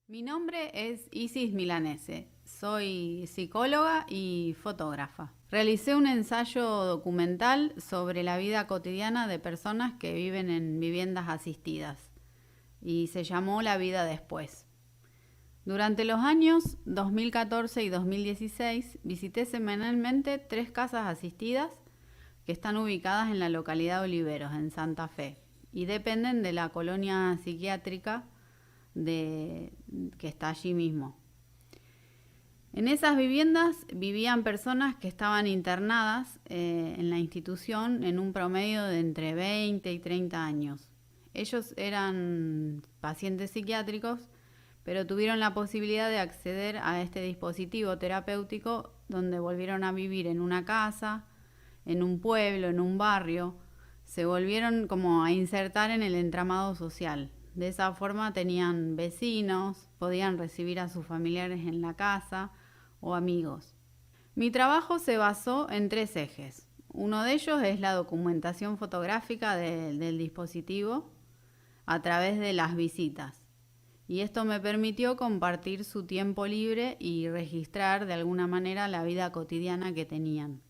Mi nombre es Isis Milanese, soy psicóloga y fotógrafa. Realicé un ensayo documental sobre la vida cotidiana de personas que viven en viviendas asistidas y se llamó La vida después. Durante los años 2014 y 2016 visité semanalmente 3 casas asistidas que están ubicadas en la localidad de Oliveros, en Santa Fe, y dependen de la colonia psiquiátrica que está allí mismo. En esas viviendas vivían personas que estaban internadas en la institución en un promedio de entre 20 y 30 años. Ellos eran pacientes psiquiátricos, pero tuvieron la posibilidad de acceder a este dispositivo terapéutico donde volvieron a vivir en una casa, en un pueblo, en un barrio. Se volvieron como a insertar en el entramado social. De esa forma tenían vecinos, podían recibir a sus familiares en la casa o amigos. Mi trabajo se basó en 3 ejes. Uno de ellos es la documentación fotográfica del dispositivo a través de las visitas. Y esto me permitió compartir su tiempo libre y registrar de alguna manera la vida cotidiana que tenían.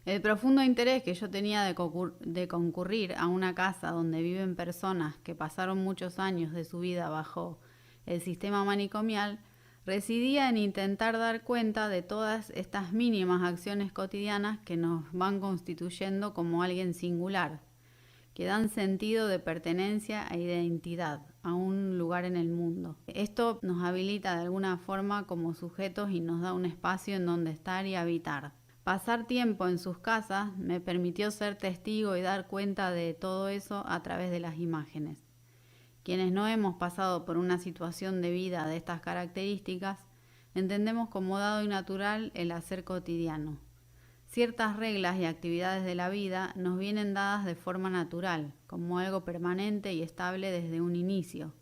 El profundo interés que yo tenía de concurrir a una casa donde viven personas que pasaron muchos años de su vida bajo el sistema manicomial residía en intentar dar cuenta de todas estas mínimas acciones cotidianas que nos van constituyendo como alguien singular, que dan sentido de pertenencia e identidad a un lugar en el mundo. Esto nos habilita de alguna forma como sujetos y nos da un espacio en donde estar y habitar. Pasar tiempo en sus casas me permitió ser testigo y dar cuenta de todo eso a través de las imágenes. Quienes no hemos pasado por una situación de vida de estas características, entendemos como dado y natural el hacer cotidiano. Ciertas reglas y actividades de la vida nos vienen dadas de forma natural, como algo permanente y estable desde un inicio.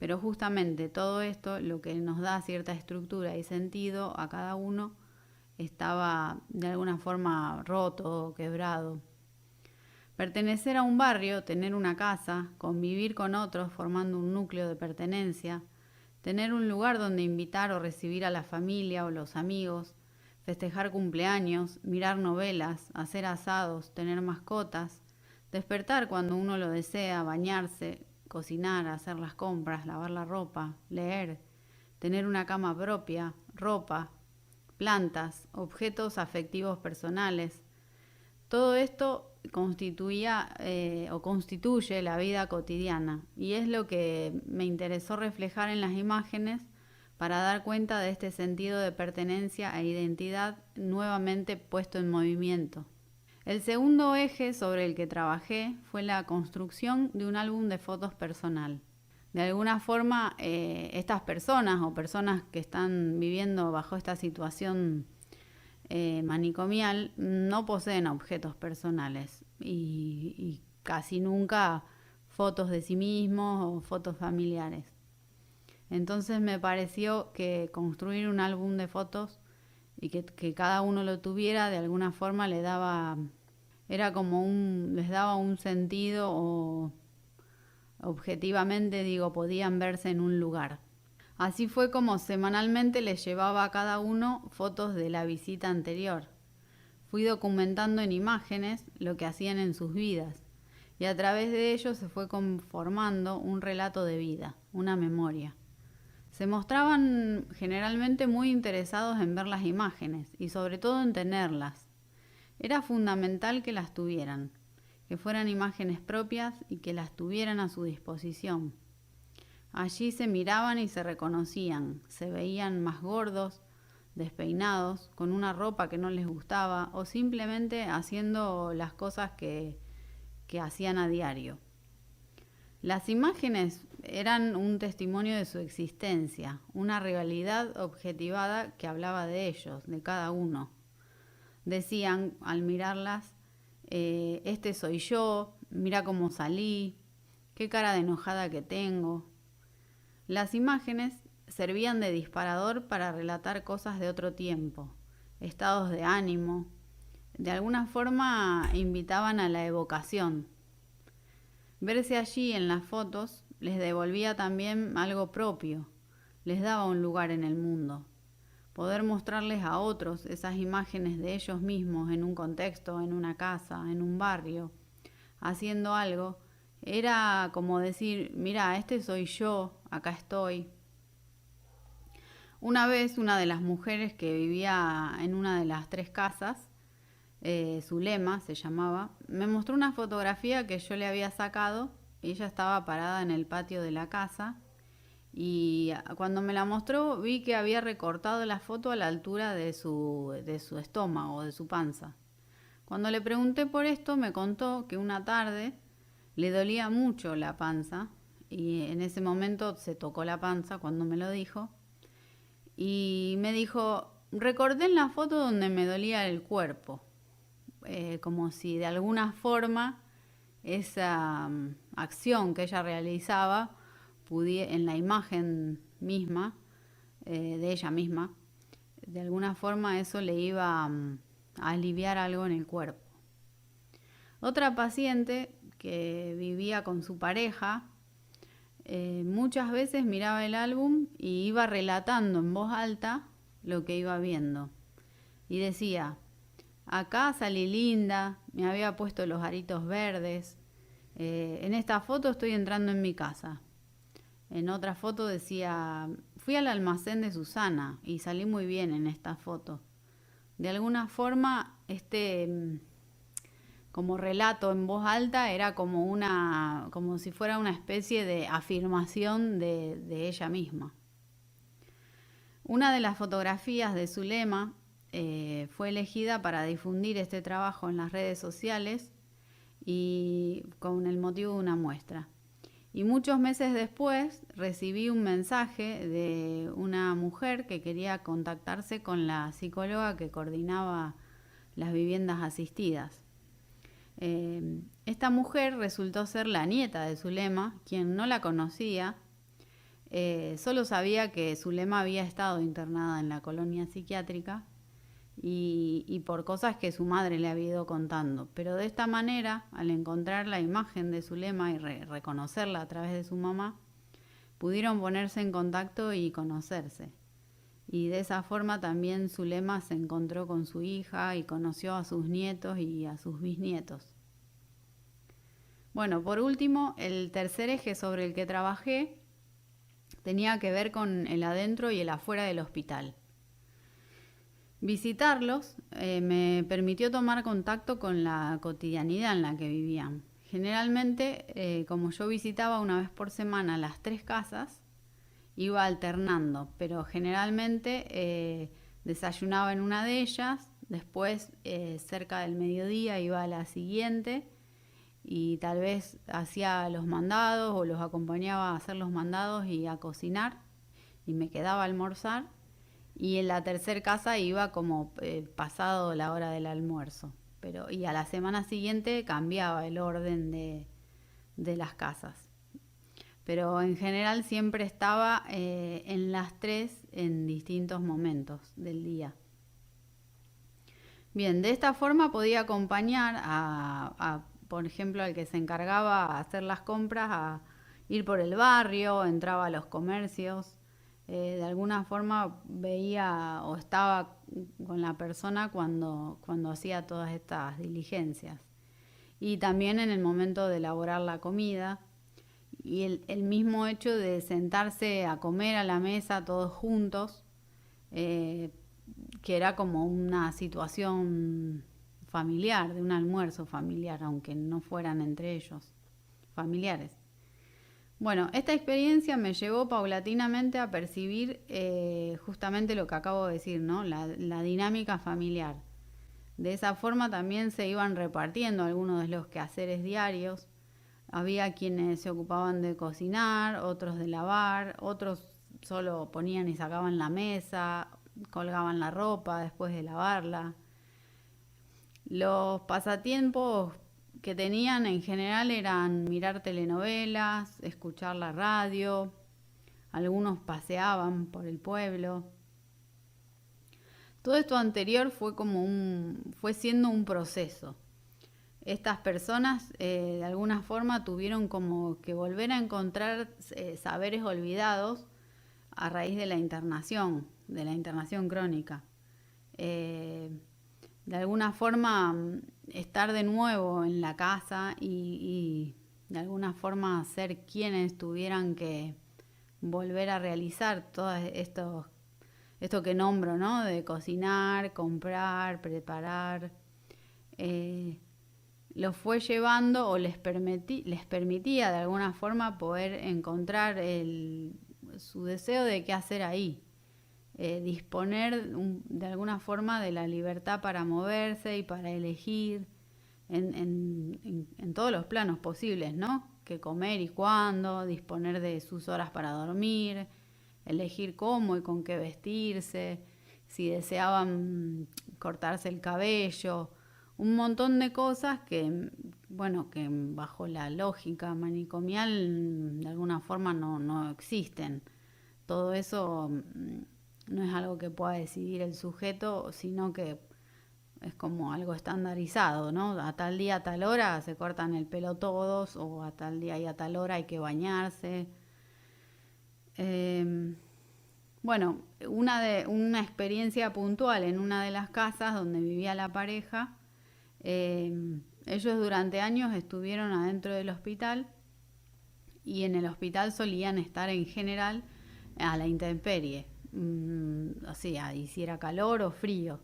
Pero justamente todo esto, lo que nos da cierta estructura y sentido a cada uno, estaba de alguna forma roto o quebrado. Pertenecer a un barrio, tener una casa, convivir con otros formando un núcleo de pertenencia, tener un lugar donde invitar o recibir a la familia o los amigos, festejar cumpleaños, mirar novelas, hacer asados, tener mascotas, despertar cuando uno lo desea, bañarse, cocinar, hacer las compras, lavar la ropa, leer, tener una cama propia, ropa, plantas, objetos afectivos personales. Todo esto constituye la vida cotidiana y es lo que me interesó reflejar en las imágenes para dar cuenta de este sentido de pertenencia e identidad nuevamente puesto en movimiento. El segundo eje sobre el que trabajé fue la construcción de un álbum de fotos personal. De alguna forma, estas personas o personas que están viviendo bajo esta situación manicomial no poseen objetos personales y casi nunca fotos de sí mismos o fotos familiares. Entonces me pareció que construir un álbum de fotos y que cada uno lo tuviera de alguna forma les daba un sentido o objetivamente digo podían verse en un lugar. Así fue como semanalmente les llevaba a cada uno fotos de la visita anterior. Fui documentando en imágenes lo que hacían en sus vidas y a través de ello se fue conformando un relato de vida, una memoria. Se mostraban generalmente muy interesados en ver las imágenes y sobre todo en tenerlas. Era fundamental que las tuvieran, que fueran imágenes propias y que las tuvieran a su disposición. Allí se miraban y se reconocían, se veían más gordos, despeinados, con una ropa que no les gustaba o simplemente haciendo las cosas que hacían a diario. Las imágenes eran un testimonio de su existencia, una realidad objetivada que hablaba de ellos, de cada uno. Decían al mirarlas, este soy yo, mira cómo salí, qué cara de enojada que tengo. Las imágenes servían de disparador para relatar cosas de otro tiempo, estados de ánimo. De alguna forma invitaban a la evocación. Verse allí en las fotos les devolvía también algo propio, les daba un lugar en el mundo. Poder mostrarles a otros esas imágenes de ellos mismos en un contexto, en una casa, en un barrio, haciendo algo, era como decir, mira, este soy yo, acá estoy. Una vez una de las mujeres que vivía en una de las 3 casas, Zulema se llamaba, me mostró una fotografía que yo le había sacado. Ella estaba parada en el patio de la casa y cuando me la mostró vi que había recortado la foto a la altura de su estómago, de su panza. Cuando le pregunté por esto me contó que una tarde le dolía mucho la panza y en ese momento se tocó la panza cuando me lo dijo y me dijo, recordé en la foto donde me dolía el cuerpo, como si de alguna forma esa acción que ella realizaba en la imagen misma, de ella misma, de alguna forma eso le iba a aliviar algo en el cuerpo. Otra paciente que vivía con su pareja, muchas veces miraba el álbum y iba relatando en voz alta lo que iba viendo. Y decía, acá salí linda, me había puesto los aritos verdes, en esta foto estoy entrando en mi casa. En otra foto decía, fui al almacén de Susana y salí muy bien en esta foto. De alguna forma, como relato en voz alta era como si fuera una especie de afirmación de ella misma. Una de las fotografías de Zulema fue elegida para difundir este trabajo en las redes sociales y con el motivo de una muestra. Y muchos meses después recibí un mensaje de una mujer que quería contactarse con la psicóloga que coordinaba las viviendas asistidas. Esta mujer resultó ser la nieta de Zulema, quien no la conocía. Solo sabía que Zulema había estado internada en la colonia psiquiátrica y por cosas que su madre le había ido contando. Pero de esta manera, al encontrar la imagen de Zulema y reconocerla a través de su mamá, pudieron ponerse en contacto y conocerse. Y de esa forma también Zulema se encontró con su hija y conoció a sus nietos y a sus bisnietos. Bueno, por último, el tercer eje sobre el que trabajé tenía que ver con el adentro y el afuera del hospital. Visitarlos me permitió tomar contacto con la cotidianidad en la que vivían. Generalmente, como yo visitaba una vez por semana las 3 casas, iba alternando, pero generalmente desayunaba en una de ellas, después cerca del mediodía iba a la siguiente y tal vez hacía los mandados o los acompañaba a hacer los mandados y a cocinar y me quedaba a almorzar. Y en la 3 casa iba como pasado la hora del almuerzo. Y a la semana siguiente cambiaba el orden de las casas. Pero en general siempre estaba en las 3 en distintos momentos del día. Bien, de esta forma podía acompañar por ejemplo, al que se encargaba a hacer las compras, a ir por el barrio, entraba a los comercios. De alguna forma veía o estaba con la persona cuando hacía todas estas diligencias. Y también en el momento de elaborar la comida y el mismo hecho de sentarse a comer a la mesa todos juntos, que era como una situación familiar, de un almuerzo familiar, aunque no fueran entre ellos familiares. Bueno, esta experiencia me llevó paulatinamente a percibir justamente lo que acabo de decir, ¿no? La dinámica familiar. De esa forma también se iban repartiendo algunos de los quehaceres diarios. Había quienes se ocupaban de cocinar, otros de lavar, otros solo ponían y sacaban la mesa, colgaban la ropa después de lavarla. Los pasatiempos que tenían en general eran mirar telenovelas, escuchar la radio, algunos paseaban por el pueblo. Todo esto anterior fue siendo un proceso. Estas personas de alguna forma tuvieron como que volver a encontrar saberes olvidados a raíz de la internación crónica. De alguna forma estar de nuevo en la casa y de alguna forma ser quienes tuvieran que volver a realizar todo esto que nombro, ¿no? De cocinar, comprar, preparar, los fue llevando o les permitía de alguna forma poder encontrar su deseo de qué hacer ahí. Disponer de alguna forma de la libertad para moverse y para elegir en todos los planos posibles, ¿no? Qué comer y cuándo, disponer de sus horas para dormir, elegir cómo y con qué vestirse, si deseaban cortarse el cabello, un montón de cosas que, bueno, que bajo la lógica manicomial de alguna forma no existen. Todo eso no es algo que pueda decidir el sujeto, sino que es como algo estandarizado, ¿no? A tal día, a tal hora se cortan el pelo todos, o a tal día y a tal hora hay que bañarse. Bueno, una experiencia puntual en una de las casas donde vivía la pareja, ellos durante años estuvieron adentro del hospital y en el hospital solían estar en general a la intemperie, o sea, hiciera calor o frío.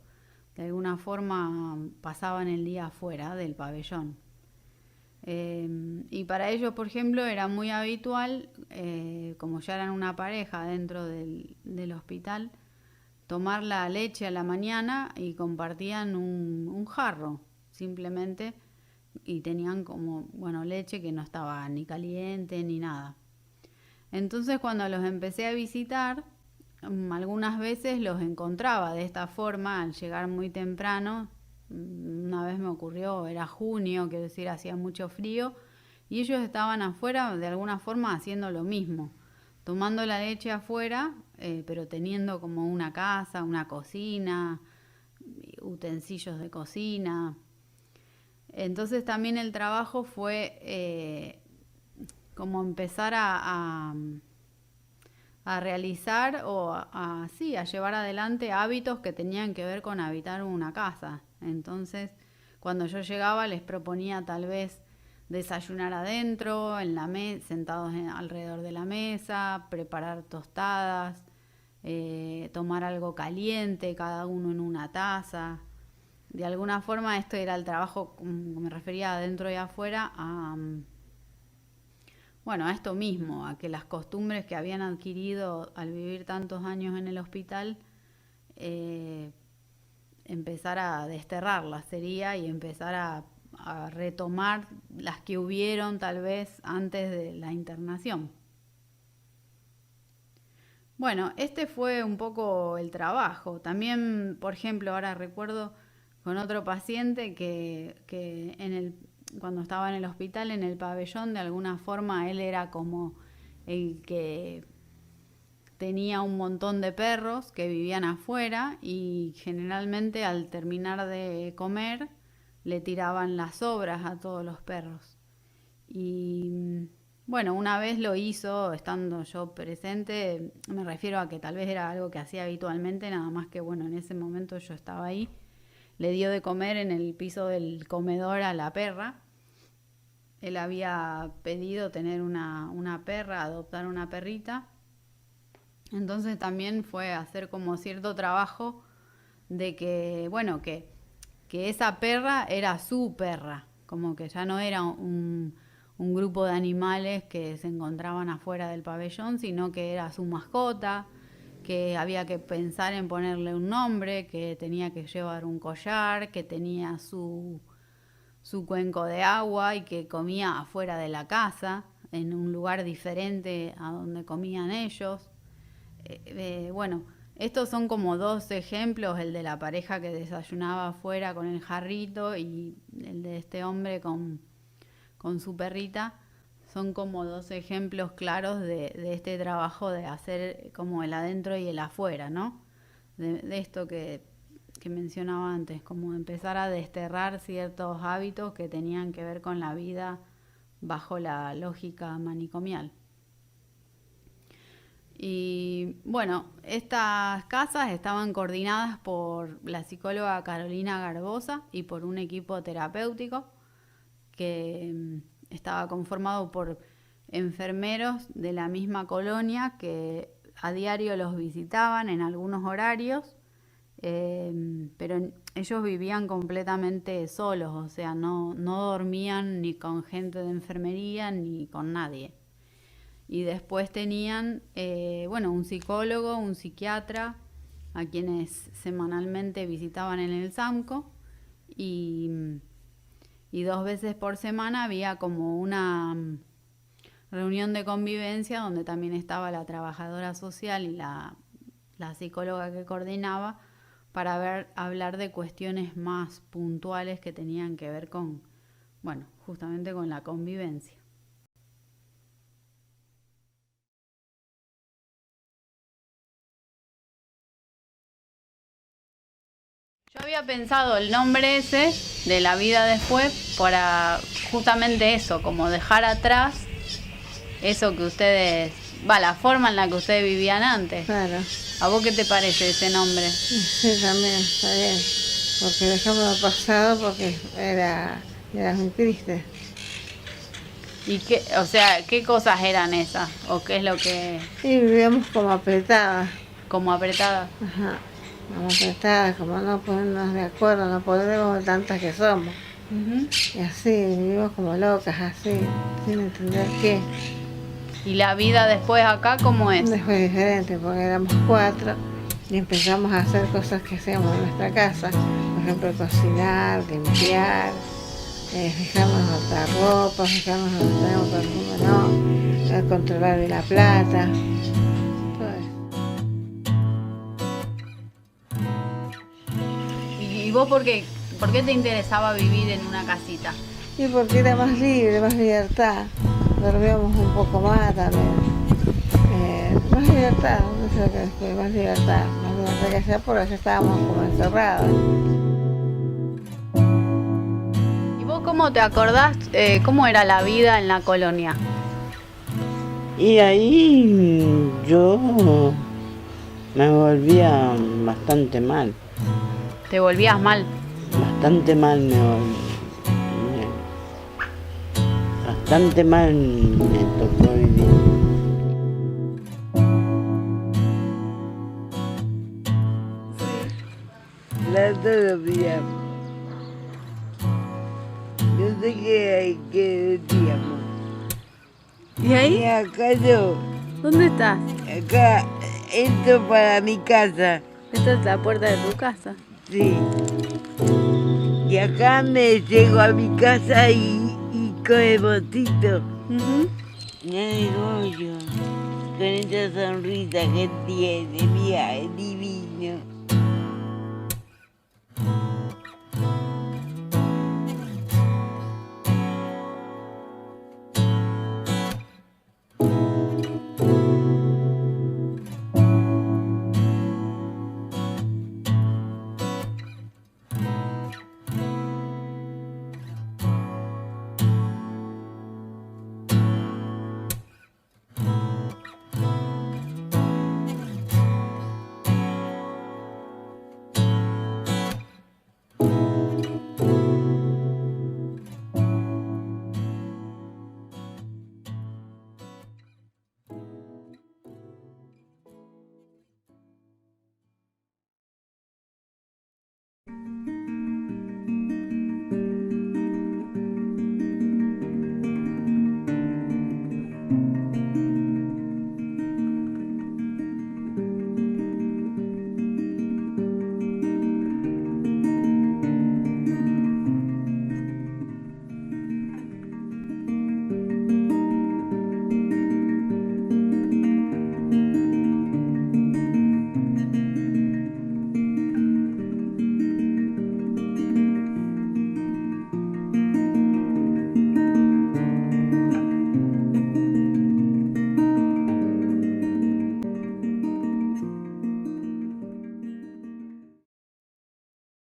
De alguna forma pasaban el día afuera del pabellón. Y para ellos, por ejemplo, era muy habitual, como ya eran una pareja dentro del hospital, tomar la leche a la mañana y compartían un jarro, simplemente, y tenían como, bueno, leche que no estaba ni caliente ni nada. Entonces, cuando los empecé a visitar, algunas veces los encontraba de esta forma al llegar muy temprano. Una vez me ocurrió, era junio, quiero decir, hacía mucho frío, y ellos estaban afuera de alguna forma haciendo lo mismo, tomando la leche afuera, pero teniendo como una casa, una cocina, utensilios de cocina. Entonces también el trabajo fue como empezar a realizar o sí, a llevar adelante hábitos que tenían que ver con habitar una casa. Entonces, cuando yo llegaba les proponía tal vez desayunar adentro, sentados alrededor de la mesa, preparar tostadas, tomar algo caliente, cada uno en una taza. De alguna forma esto era el trabajo, me refería adentro y afuera, bueno, a esto mismo, a que las costumbres que habían adquirido al vivir tantos años en el hospital, empezar a desterrarlas sería, y empezar a retomar las que hubieron tal vez antes de la internación. Bueno, este fue un poco el trabajo. También, por ejemplo, ahora recuerdo con otro paciente que cuando estaba en el hospital, en el pabellón, de alguna forma él era como el que tenía un montón de perros que vivían afuera, y generalmente al terminar de comer le tiraban las sobras a todos los perros. Y bueno, una vez lo hizo estando yo presente, me refiero a que tal vez era algo que hacía habitualmente, nada más que bueno, en ese momento yo estaba ahí. Le dio de comer en el piso del comedor a la perra. Él había pedido tener una perra, adoptar una perrita. Entonces también fue hacer como cierto trabajo de que, bueno, que esa perra era su perra, como que ya no era un grupo de animales que se encontraban afuera del pabellón, sino que era su mascota, que había que pensar en ponerle un nombre, que tenía que llevar un collar, que tenía su cuenco de agua y que comía afuera de la casa, en un lugar diferente a donde comían ellos. Bueno, estos son como dos ejemplos, el de la pareja que desayunaba afuera con el jarrito y el de este hombre con su perrita. Son como dos ejemplos claros de este trabajo de hacer como el adentro y el afuera, ¿no? De esto que mencionaba antes, como empezar a desterrar ciertos hábitos que tenían que ver con la vida bajo la lógica manicomial. Y bueno, estas casas estaban coordinadas por la psicóloga Carolina Garbosa y por un equipo terapéutico que estaba conformado por enfermeros de la misma colonia que a diario los visitaban en algunos horarios, pero ellos vivían completamente solos, o sea, no dormían ni con gente de enfermería ni con nadie. Y después tenían, bueno, un psicólogo, un psiquiatra, a quienes semanalmente visitaban en el SAMCO, y, y 2 veces por semana había como una reunión de convivencia donde también estaba la trabajadora social y la psicóloga que coordinaba para hablar de cuestiones más puntuales que tenían que ver con, bueno, justamente con la convivencia. Yo había pensado el nombre ese de La vida después para justamente eso, como dejar atrás eso que ustedes, la forma en la que ustedes vivían antes. Claro. ¿A vos qué te parece ese nombre? Sí, también está bien. Porque dejamos lo pasado porque era muy triste. ¿Y qué, o sea, qué cosas eran esas? ¿O qué es lo que...? Y vivíamos como apretadas. Como apretadas. Ajá. Como apretadas, como no ponernos de acuerdo, no podemos tantas que somos. Uh-huh. Y así, vivimos como locas, así, sin entender qué. ¿Y la vida después acá cómo es? Después diferente, porque éramos 4 y empezamos a hacer cosas que hacíamos en nuestra casa. Por ejemplo, cocinar, limpiar, fijarnos en nuestra ropa, fijarnos en donde tenemos perfume, no, controlar la plata, todo eso. ¿Y vos por qué te interesaba vivir en una casita? Y porque era más libre, más libertad. Dormíamos un poco más también. Más libertad, no sé lo que después, más libertad que sea, por eso estábamos como encerrados. ¿Y vos cómo te acordás cómo era la vida en la colonia? Y ahí yo me volvía bastante mal. ¿Te volvías mal? Bastante mal me volvía. Bastante mal me tocó vivir. Todos los días. No sé qué decíamos. ¿Y ahí? Y acá yo. ¿Dónde estás? Acá entro para mi casa. Esta es la puerta de tu casa. Sí. Y acá me llego a mi casa y con el botito. Uh-huh. Ay, Goyo, con esa sonrisa que tiene, mira, es divino.